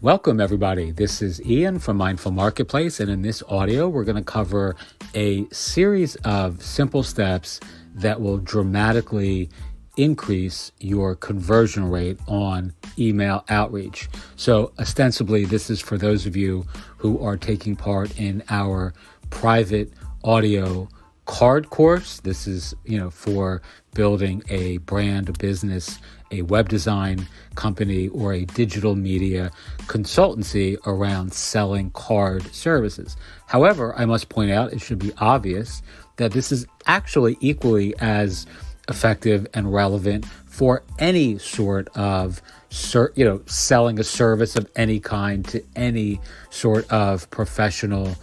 Welcome, everybody. This is Ian from Mindful Marketplace, and in this audio, we're going to cover a series of simple steps that will dramatically increase your conversion rate on email outreach. So ostensibly, this is for those of you who are taking part in our private audio CARRD course. This is, for building a brand, a business, a web design company, or a digital media consultancy around selling CARRD services. However, I must point out, it should be obvious that this is actually equally as effective and relevant for any sort of selling a service of any kind to any sort of professional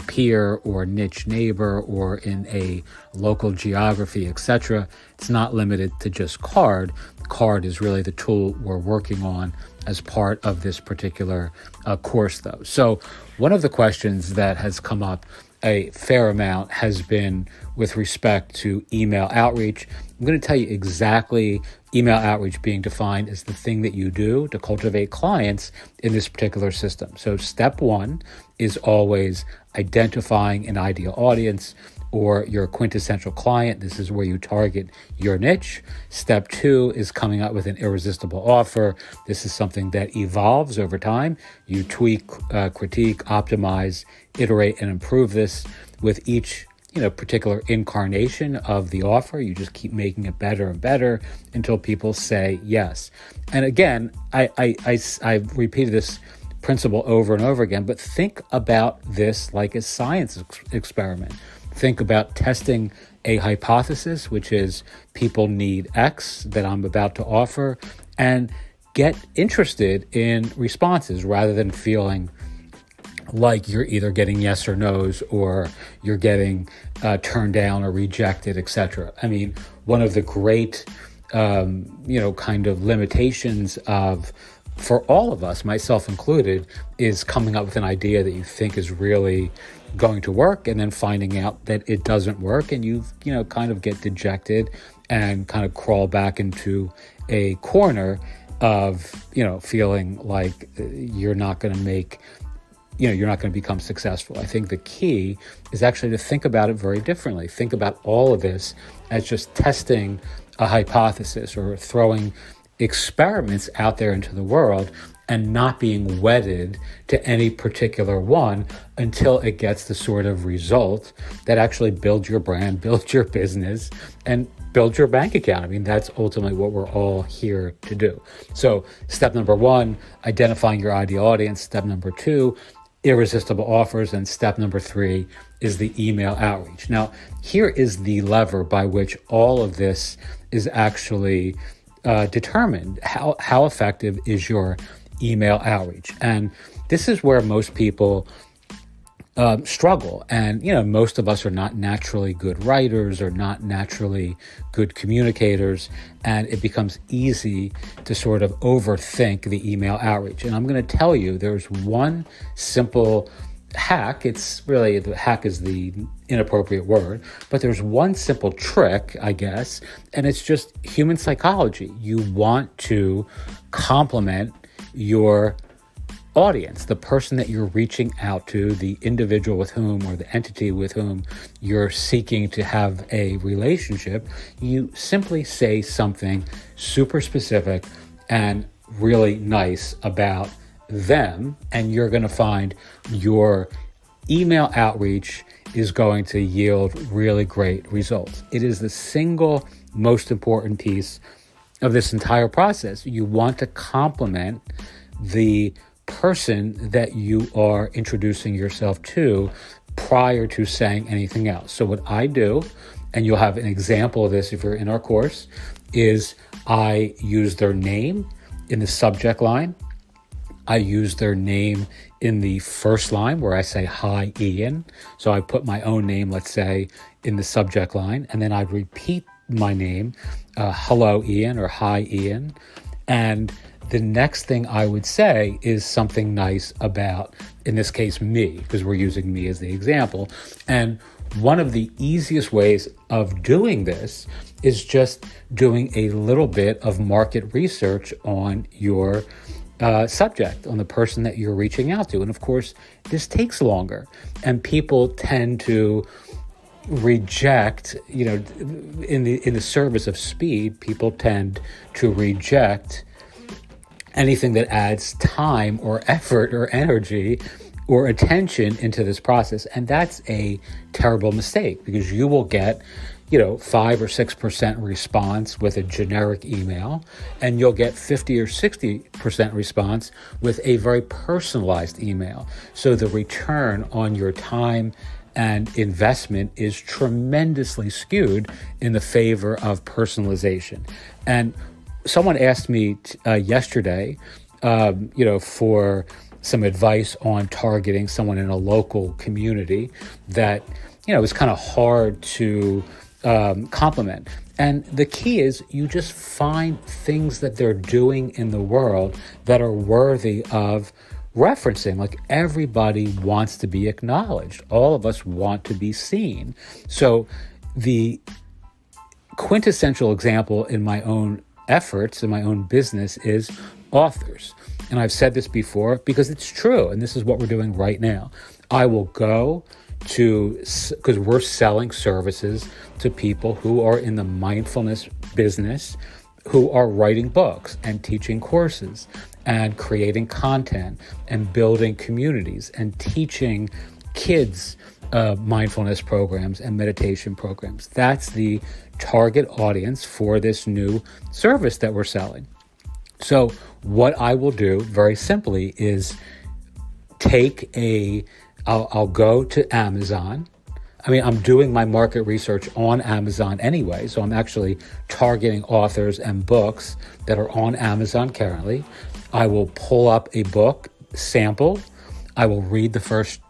peer or niche neighbor or in a local geography, etc. It's not limited to just CARRD. CARRD is really the tool we're working on as part of this particular course, though. So one of the questions that has come up a fair amount has been with respect to email outreach. I'm going to tell you exactly email outreach being defined as the thing that you do to cultivate clients in this particular system. So step one is always identifying an ideal audience or your quintessential client. This is where you target your niche. Step two is coming up with an irresistible offer. This is something that evolves over time. You tweak, critique, optimize, iterate, and improve this with each particular incarnation of the offer. You just keep making it better and better until people say yes. And again, I've repeated this principle over and over again, but think about this like a science experiment. Think about testing a hypothesis, which is people need X that I'm about to offer, and get interested in responses rather than feeling like you're either getting yes or no's or you're getting turned down or rejected, etc. I mean, one of the great, kind of limitations for all of us, myself included, is coming up with an idea that you think is really going to work and then finding out that it doesn't work, and you kind of get dejected and kind of crawl back into a corner of feeling like you're not going to become successful. I think the key is actually to think about it very differently. Think about all of this as just testing a hypothesis or throwing experiments out there into the world and not being wedded to any particular one until it gets the sort of result that actually builds your brand, builds your business, and builds your bank account. I mean, that's ultimately what we're all here to do. So step number one, identifying your ideal audience. Step number two, irresistible offers. And step number three is the email outreach. Now, here is the lever by which all of this is actually determined. How effective is your email outreach? And this is where most people struggle. And, most of us are not naturally good writers or not naturally good communicators. And it becomes easy to sort of overthink the email outreach. And I'm going to tell you, there's one simple hack. The hack is the inappropriate word, but there's one simple trick, I guess, and it's just human psychology. You want to compliment your audience, the person that you're reaching out to, the individual with whom or the entity with whom you're seeking to have a relationship. You simply say something super specific and really nice about them, and you're going to find your email outreach is going to yield really great results. It is the single most important piece of this entire process. You want to compliment the person that you are introducing yourself to prior to saying anything else. So what I do, and you'll have an example of this if you're in our course, is I use their name in the subject line. I use their name in the first line where I say, "Hi, Ian." So I put my own name, let's say, in the subject line, and then I'd repeat my name, "Hello, Ian," or "Hi, Ian." And the next thing I would say is something nice about, in this case, me, because we're using me as the example. And one of the easiest ways of doing this is just doing a little bit of market research on your subject, on the person that you're reaching out to. And of course, this takes longer, and people tend to reject, in the service of speed, people tend to reject anything that adds time or effort or energy or attention into this process. And that's a terrible mistake, because you will get 5 or 6% response with a generic email, and you'll get 50 or 60% response with a very personalized email. So the return on your time and investment is tremendously skewed in the favor of personalization. And someone asked me yesterday, for some advice on targeting someone in a local community that, was kind of hard to compliment. And the key is you just find things that they're doing in the world that are worthy of referencing. Like, everybody wants to be acknowledged. All of us want to be seen. So the quintessential example in my own efforts, in my own business, is authors. And I've said this before because it's true. And this is what we're doing right now. I will go because we're selling services to people who are in the mindfulness business, who are writing books and teaching courses and creating content and building communities and teaching kids mindfulness programs and meditation programs. That's the target audience for this new service that we're selling. So what I will do very simply is I'll go to Amazon. I'm doing my market research on Amazon anyway, so I'm actually targeting authors and books that are on Amazon currently. I will pull up a book sample. I will read the first,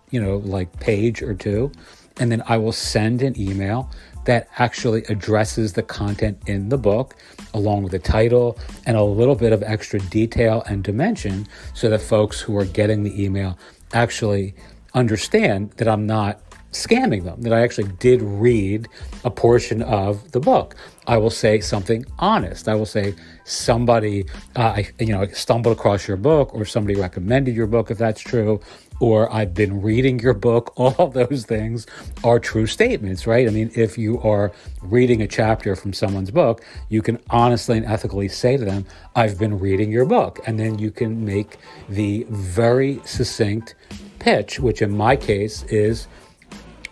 page or two, and then I will send an email that actually addresses the content in the book, along with the title and a little bit of extra detail and dimension, so that folks who are getting the email actually understand that I'm not scamming them, that I actually did read a portion of the book. I will say something honest. I will say somebody, I stumbled across your book, or somebody recommended your book, if that's true, or I've been reading your book. All those things are true statements, right? If you are reading a chapter from someone's book, you can honestly and ethically say to them, I've been reading your book. And then you can make the very succinct pitch, which in my case is,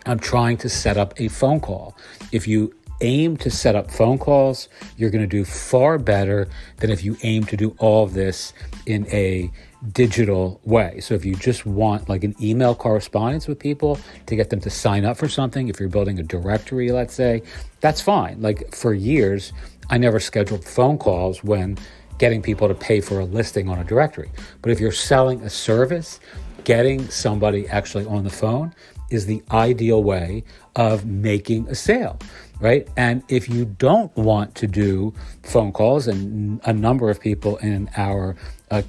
I'm trying to set up a phone call. If you aim to set up phone calls, you're going to do far better than if you aim to do all of this in a digital way. So if you just want like an email correspondence with people to get them to sign up for something, if you're building a directory, let's say, that's fine. Like, for years, I never scheduled phone calls when getting people to pay for a listing on a directory. But if you're selling a service, getting somebody actually on the phone is the ideal way of making a sale, right? And if you don't want to do phone calls, and a number of people in our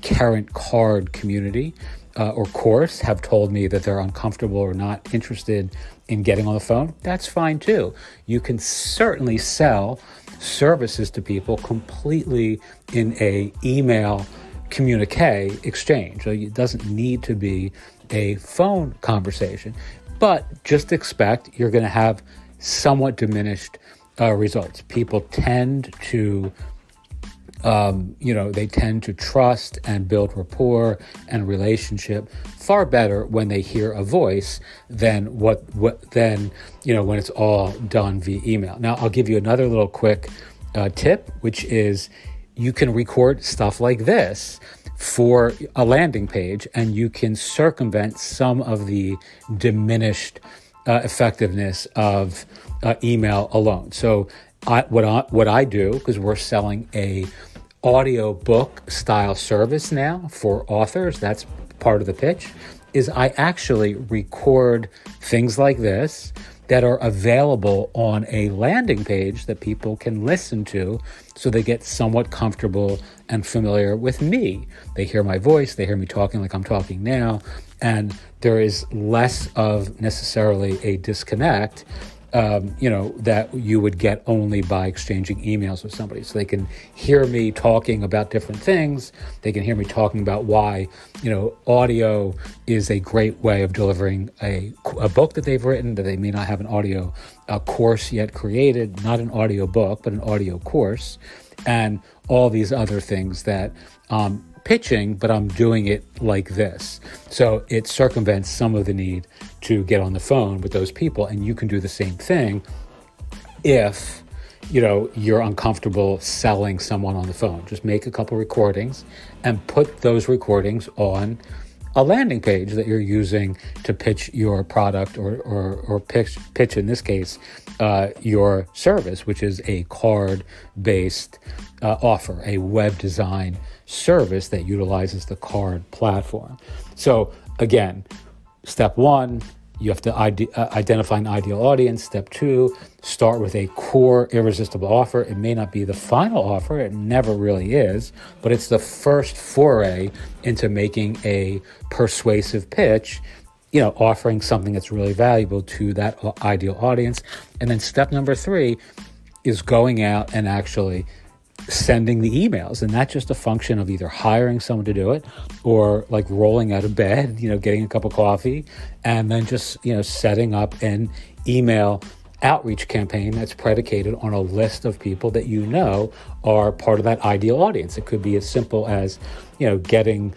current CARRD community or course have told me that they're uncomfortable or not interested in getting on the phone, that's fine too. You can certainly sell services to people completely in a email communique exchange. So it doesn't need to be a phone conversation, but just expect you're going to have somewhat diminished results. People tend to, they tend to trust and build rapport and relationship far better when they hear a voice than when it's all done via email. Now, I'll give you another little quick tip, which is you can record stuff like this for a landing page, and you can circumvent some of the diminished effectiveness of email alone. So what I do, because we're selling a audio book style service now for authors, that's part of the pitch, is I actually record things like this that are available on a landing page that people can listen to, so they get somewhat comfortable and familiar with me. They hear my voice, they hear me talking like I'm talking now, and there is less of necessarily a disconnect that you would get only by exchanging emails with somebody. So they can hear me talking about different things. They can hear me talking about why, audio is a great way of delivering a book that they've written, that they may not have an audio course yet created, not an audio book, but an audio course, and all these other things that pitching, but I'm doing it like this. So it circumvents some of the need to get on the phone with those people. And you can do the same thing if, you're uncomfortable selling someone on the phone. Just make a couple recordings and put those recordings on a landing page that you're using to pitch your product or pitch in this case, your service, which is a CARRD-based offer, a web design service that utilizes the CARRD platform. So again, step one, you have to identify an ideal audience. Step two, start with a core irresistible offer. It may not be the final offer. It never really is, but it's the first foray into making a persuasive pitch, offering something that's really valuable to that ideal audience. And then step number three is going out and actually sending the emails. And that's just a function of either hiring someone to do it or like rolling out of bed, getting a cup of coffee, and then just, setting up an email outreach campaign that's predicated on a list of people that are part of that ideal audience. It could be as simple as, getting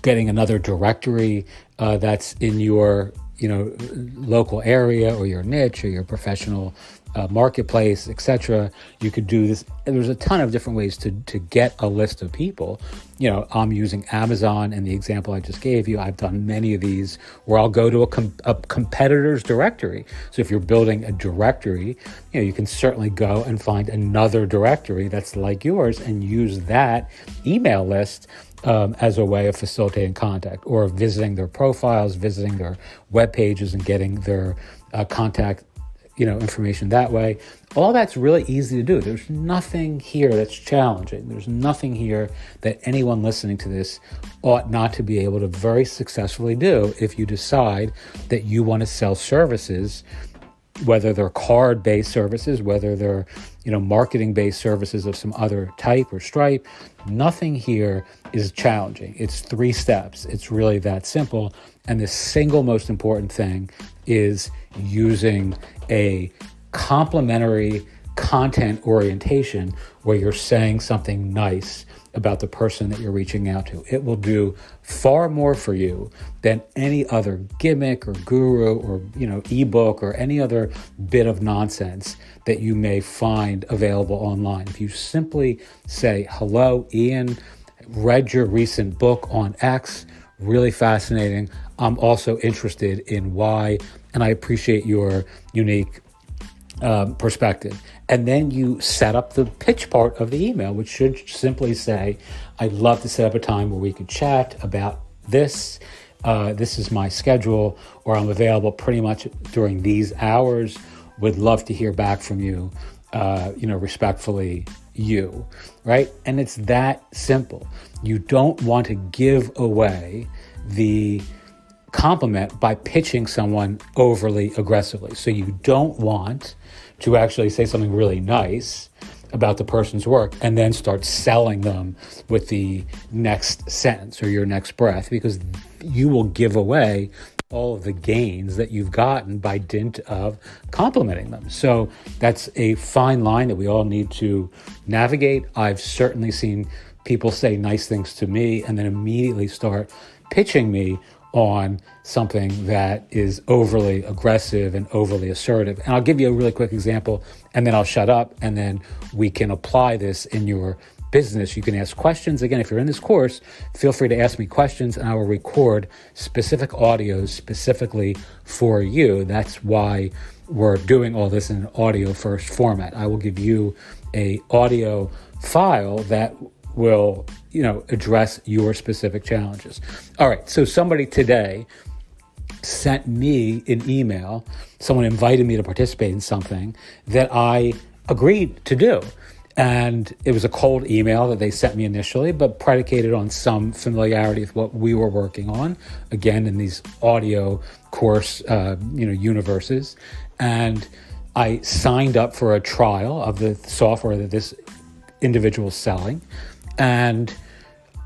another directory that's in your, local area or your niche or your professional marketplace, etc. You could do this. And there's a ton of different ways to get a list of people. I'm using Amazon in the example I just gave you. I've done many of these where I'll go to a competitor's directory. So if you're building a directory, you can certainly go and find another directory that's like yours and use that email list as a way of facilitating contact, or visiting their profiles, visiting their web pages and getting their contact information that way. All that's really easy to do. There's nothing here that's challenging. There's nothing here that anyone listening to this ought not to be able to very successfully do if you decide that you want to sell services, whether they're CARRD-based services, whether they're, marketing-based services of some other type or stripe. Nothing here is challenging. It's 3 steps. It's really that simple. And the single most important thing is using a complementary content orientation where you're saying something nice about the person that you're reaching out to. It will do far more for you than any other gimmick or guru or, ebook or any other bit of nonsense that you may find available online. If you simply say, hello, Ian, read your recent book on X, really fascinating. I'm also interested in Y, and I appreciate your unique perspective. And then you set up the pitch part of the email, which should simply say, I'd love to set up a time where we could chat about this. This is my schedule, or I'm available pretty much during these hours. Would love to hear back from you, respectfully, you, right? And it's that simple. You don't want to give away the compliment by pitching someone overly aggressively. So you don't want to actually say something really nice about the person's work and then start selling them with the next sentence or your next breath, because you will give away all of the gains that you've gotten by dint of complimenting them. So that's a fine line that we all need to navigate. I've certainly seen people say nice things to me and then immediately start pitching me on something that is overly aggressive and overly assertive. And I'll give you a really quick example, and then I'll shut up, and then we can apply this in your business. You can ask questions. Again, if you're in this course, feel free to ask me questions, and I will record specific audios specifically for you. That's why we're doing all this in an audio first format. I will give you a audio file that will, address your specific challenges. All right. So somebody today sent me an email. Someone invited me to participate in something that I agreed to do. And it was a cold email that they sent me initially, but predicated on some familiarity with what we were working on, again, in these audio course, universes. And I signed up for a trial of the software that this individual is selling. And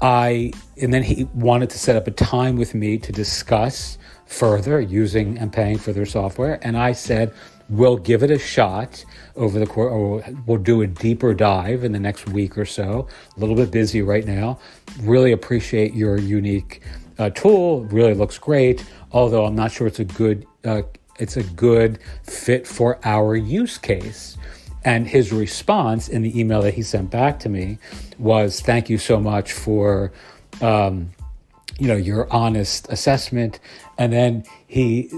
then he wanted to set up a time with me to discuss further using and paying for their software. And I said, we'll give it a shot over the course, or we'll do a deeper dive in the next week or so. A little bit busy right now. Really appreciate your unique tool. Really looks great. Although I'm not sure it's a good fit for our use case. And his response in the email that he sent back to me was, thank you so much for, your honest assessment. And then he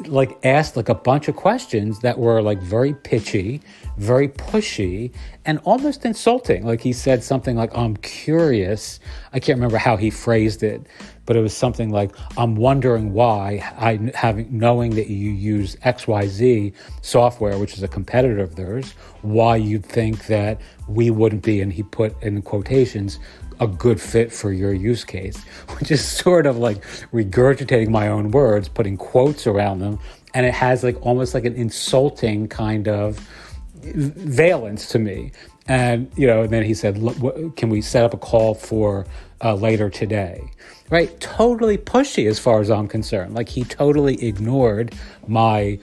asked a bunch of questions that were very pitchy, very pushy, and almost insulting. He said something like, I'm curious. I can't remember how he phrased it, but it was something like, I'm wondering why, knowing that you use XYZ software, which is a competitor of theirs, why you'd think that we wouldn't be, and he put in quotations, a good fit for your use case, which is sort of regurgitating my own words, putting quotes around them. And it has almost an insulting kind of valence to me. And, and then he said, can we set up a call for later today? Right? Totally pushy as far as I'm concerned. He totally ignored my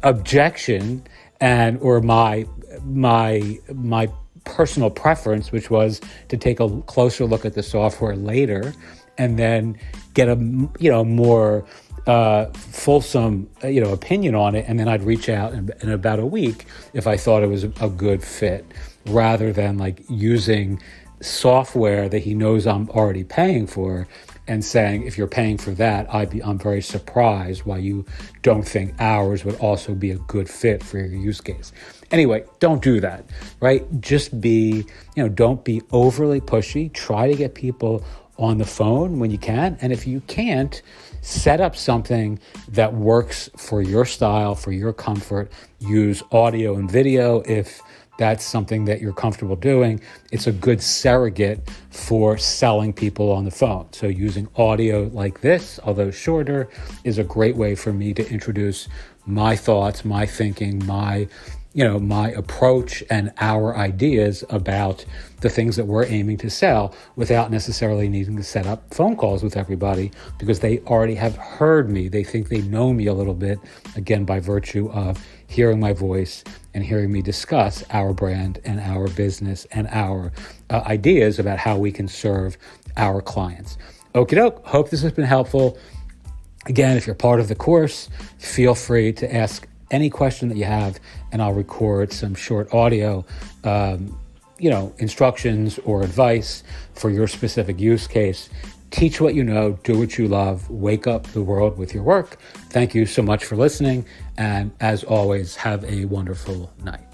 objection or my personal preference, which was to take a closer look at the software later and then get a more fulsome opinion on it, and then I'd reach out in about a week if I thought it was a good fit, rather than using software that he knows I'm already paying for and saying, if you're paying for that, I'm very surprised why you don't think ours would also be a good fit for your use case. Anyway, don't do that, right? Just don't be overly pushy. Try to get people on the phone when you can. And if you can't, set up something that works for your style, for your comfort. Use audio and video if that's something that you're comfortable doing. It's a good surrogate for selling people on the phone. So using audio like this, although shorter, is a great way for me to introduce my thoughts, my thinking, my approach and our ideas about the things that we're aiming to sell without necessarily needing to set up phone calls with everybody, because they already have heard me. They think they know me a little bit, again, by virtue of hearing my voice and hearing me discuss our brand and our business and our ideas about how we can serve our clients. Okie doke. Hope this has been helpful. Again, if you're part of the course, feel free to ask any question that you have, and I'll record some short audio, instructions or advice for your specific use case. Teach what you know, do what you love, wake up the world with your work. Thank you so much for listening, and as always, have a wonderful night.